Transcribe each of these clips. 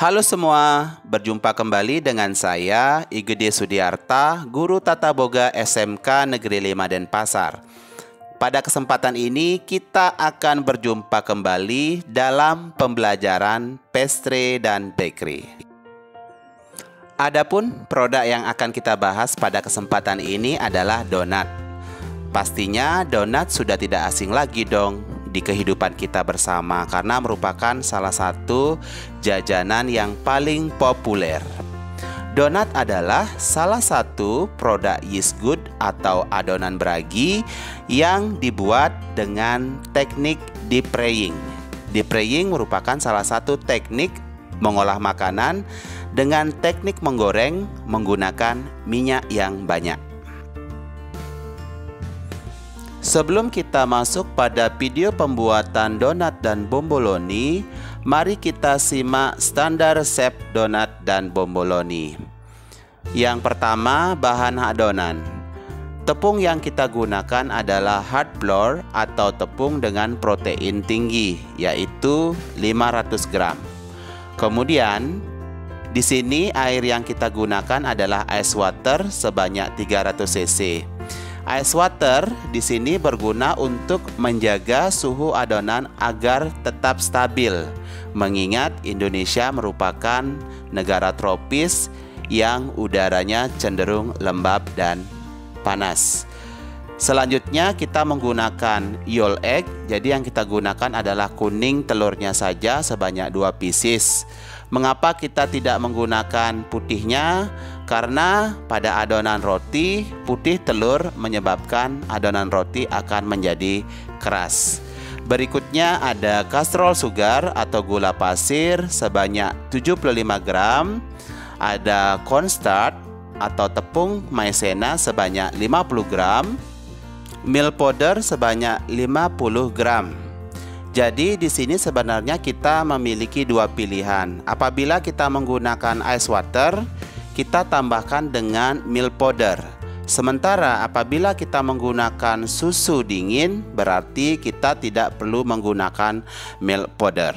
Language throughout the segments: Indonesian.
Halo semua, berjumpa kembali dengan saya Igede Sudiarta, Guru Tata Boga SMK Negeri 5 Denpasar. Pada kesempatan ini kita akan berjumpa kembali dalam pembelajaran pastry dan bakery. Adapun produk yang akan kita bahas pada kesempatan ini adalah donat. Pastinya donat sudah tidak asing lagi dong di kehidupan kita bersama karena merupakan salah satu jajanan yang paling populer. Donat adalah salah satu produk yeast good atau adonan beragi yang dibuat dengan teknik deep frying. Deep frying merupakan salah satu teknik mengolah makanan dengan teknik menggoreng menggunakan minyak yang banyak. Sebelum kita masuk pada video pembuatan donat dan bomboloni, mari kita simak standar resep donat dan bomboloni. Yang pertama, bahan adonan. Tepung yang kita gunakan adalah hard flour atau tepung dengan protein tinggi, yaitu 500 gram. Kemudian, di sini air yang kita gunakan adalah ice water sebanyak 300 cc. Ice water di sini berguna untuk menjaga suhu adonan agar tetap stabil, mengingat Indonesia merupakan negara tropis yang udaranya cenderung lembab dan panas. Selanjutnya kita menggunakan yolk egg. Jadi yang kita gunakan adalah kuning telurnya saja sebanyak 2 pieces. Mengapa kita tidak menggunakan putihnya? Karena pada adonan roti, putih telur menyebabkan adonan roti akan menjadi keras. Berikutnya ada kastrol sugar atau gula pasir sebanyak 75 gram. Ada cornstarch atau tepung maizena sebanyak 50 gram. Milk powder sebanyak 50 gram. Jadi di sini sebenarnya kita memiliki dua pilihan. Apabila kita menggunakan ice water, kita tambahkan dengan milk powder. Sementara apabila kita menggunakan susu dingin, berarti kita tidak perlu menggunakan milk powder.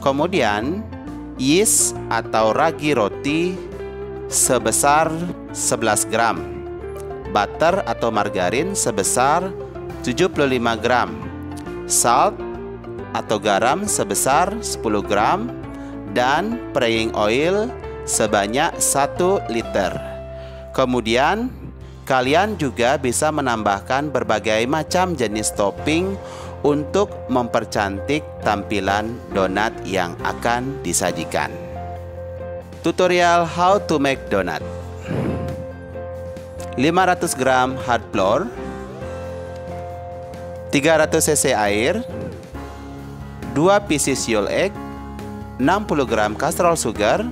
Kemudian yeast atau ragi roti sebesar 11 gram. Butter atau margarin sebesar 75 gram. Salt atau garam sebesar 10 gram dan praying oil sebanyak 1 liter. Kemudian kalian juga bisa menambahkan berbagai macam jenis topping untuk mempercantik tampilan donat yang akan disajikan. Tutorial how to make donat. 500 gram hard flour, 300 cc air, 2 pieces yolk egg, 60 gram kastrol sugar,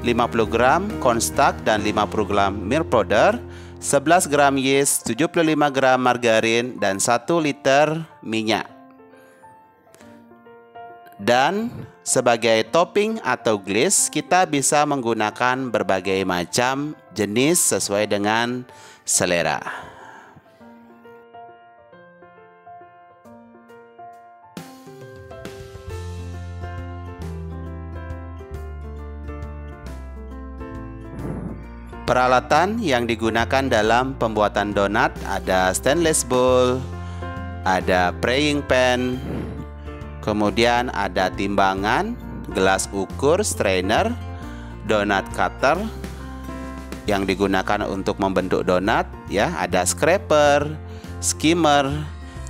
50 gram cornstarch dan 50 gram milk powder, 11 gram yeast, 75 gram margarin dan 1 liter minyak. Dan sebagai topping atau glaze, kita bisa menggunakan berbagai macam jenis sesuai dengan selera. Peralatan yang digunakan dalam pembuatan donat ada stainless bowl, ada frying pan, kemudian ada timbangan, gelas ukur, strainer, donat cutter yang digunakan untuk membentuk donat, ya, ada scraper, skimmer,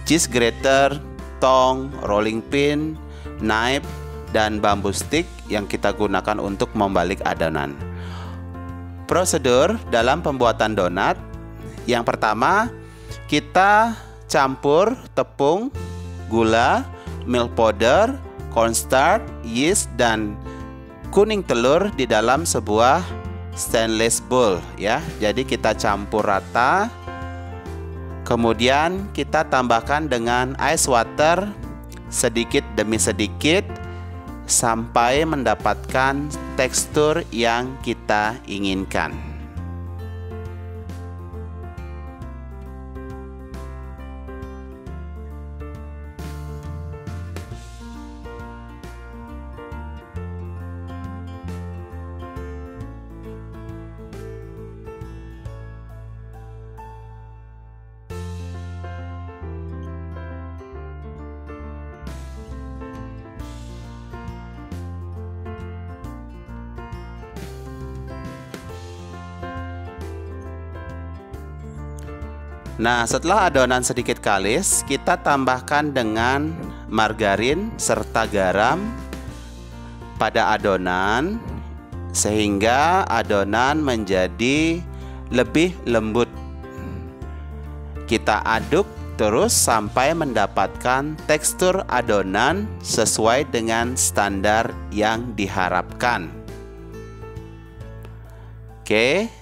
cheese grater, tong, rolling pin, knife, dan bambu stick yang kita gunakan untuk membalik adonan. Prosedur dalam pembuatan donat. Yang pertama, kita campur tepung, gula, milk powder, cornstarch, yeast, dan kuning telur di dalam sebuah stainless bowl, ya. Jadi kita campur rata. Kemudian kita tambahkan dengan ice water sedikit demi sedikit sampai mendapatkan tekstur yang kita inginkan. Nah, setelah adonan sedikit kalis, kita tambahkan dengan margarin serta garam pada adonan sehingga adonan menjadi lebih lembut. Kita aduk terus sampai mendapatkan tekstur adonan sesuai dengan standar yang diharapkan. Oke,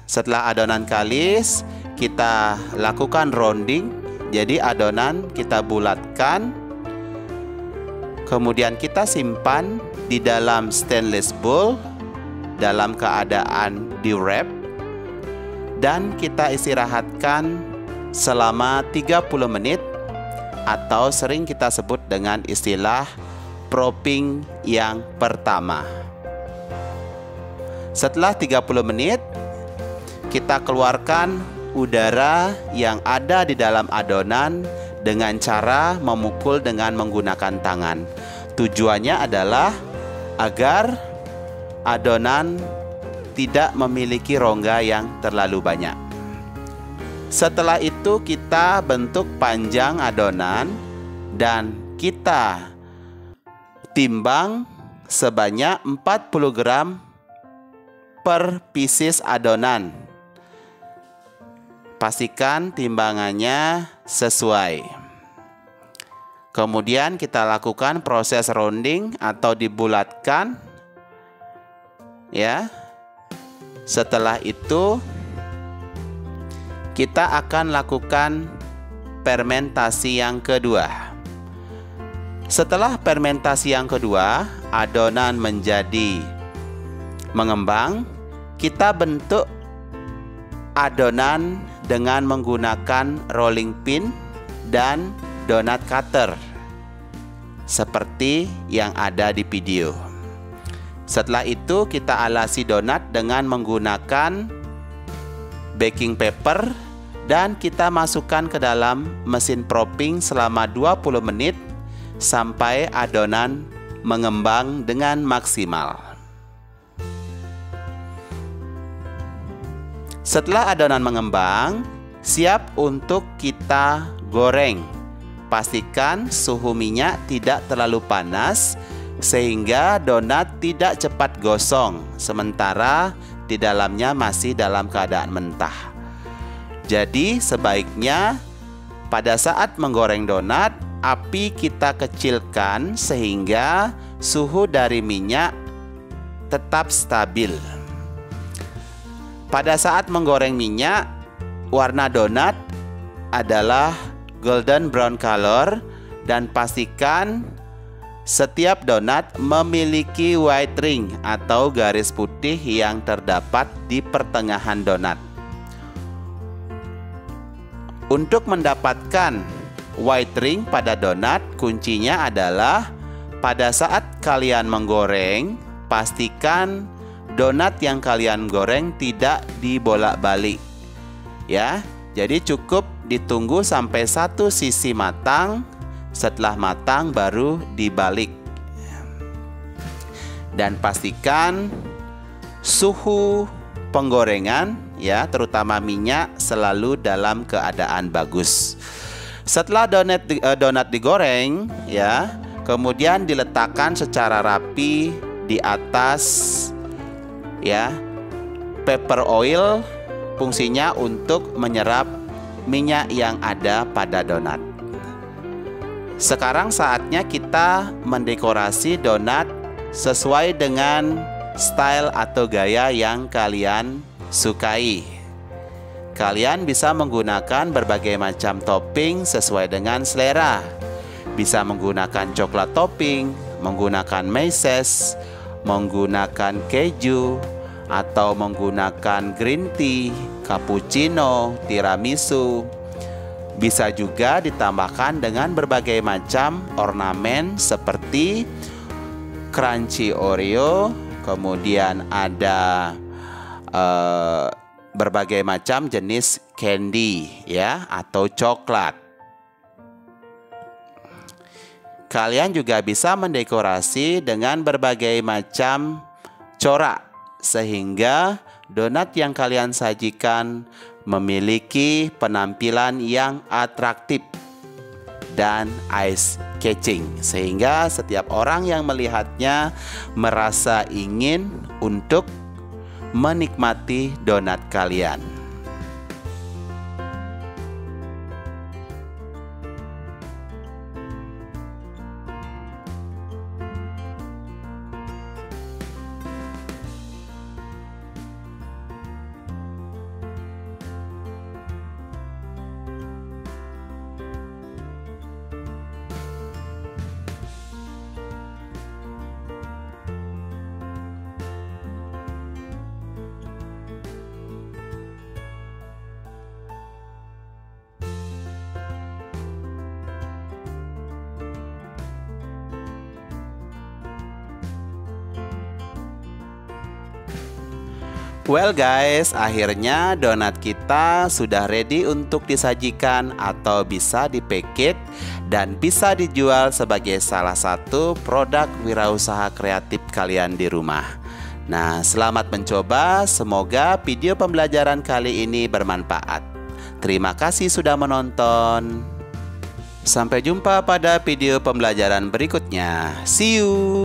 setelah adonan kalis, kita lakukan rounding. Jadi adonan kita bulatkan, kemudian kita simpan di dalam stainless bowl dalam keadaan di wrap, dan kita istirahatkan selama 30 menit atau sering kita sebut dengan istilah propping yang pertama. Setelah 30 menit, kita keluarkan udara yang ada di dalam adonan dengan cara memukul dengan menggunakan tangan. Tujuannya adalah agar adonan tidak memiliki rongga yang terlalu banyak. Setelah itu kita bentuk panjang adonan dan kita timbang sebanyak 40 gram per pieces adonan. Pastikan timbangannya sesuai. Kemudian kita lakukan proses rounding atau dibulatkan. Ya. Setelah itu kita akan lakukan fermentasi yang kedua. Setelah fermentasi yang kedua, adonan menjadi mengembang. Kita bentuk adonan dengan menggunakan rolling pin dan donut cutter seperti yang ada di video. Setelah itu kita alasi donat dengan menggunakan baking paper dan kita masukkan ke dalam mesin propping selama 20 menit sampai adonan mengembang dengan maksimal. Setelah adonan mengembang, siap untuk kita goreng. Pastikan suhu minyak tidak terlalu panas sehingga donat tidak cepat gosong, sementara di dalamnya masih dalam keadaan mentah. Jadi sebaiknya pada saat menggoreng donat, api kita kecilkan sehingga suhu dari minyak tetap stabil. Pada saat menggoreng minyak, warna donat adalah golden brown color dan pastikan setiap donat memiliki white ring atau garis putih yang terdapat di pertengahan donat. Untuk mendapatkan white ring pada donat, kuncinya adalah pada saat kalian menggoreng, pastikan donat yang kalian goreng tidak dibolak-balik. Ya, jadi cukup ditunggu sampai satu sisi matang. Setelah matang baru dibalik. Dan pastikan suhu penggorengan ya, terutama minyak selalu dalam keadaan bagus. Setelah donat digoreng ya, kemudian diletakkan secara rapi di atas ya paper oil, fungsinya untuk menyerap minyak yang ada pada donat. Sekarang saatnya kita mendekorasi donat sesuai dengan style atau gaya yang kalian sukai. Kalian bisa menggunakan berbagai macam topping sesuai dengan selera. Bisa menggunakan coklat topping, menggunakan meses, menggunakan keju, atau menggunakan green tea, cappuccino, tiramisu. Bisa juga ditambahkan dengan berbagai macam ornamen seperti crunchy Oreo, kemudian ada berbagai macam jenis candy ya atau coklat. Kalian juga bisa mendekorasi dengan berbagai macam corak sehingga donat yang kalian sajikan memiliki penampilan yang atraktif dan eye-catching, sehingga setiap orang yang melihatnya merasa ingin untuk menikmati donat kalian. Well guys, akhirnya donat kita sudah ready untuk disajikan atau bisa dipaket dan bisa dijual sebagai salah satu produk wirausaha kreatif kalian di rumah. Nah, selamat mencoba, semoga video pembelajaran kali ini bermanfaat. Terima kasih sudah menonton. Sampai jumpa pada video pembelajaran berikutnya. See you!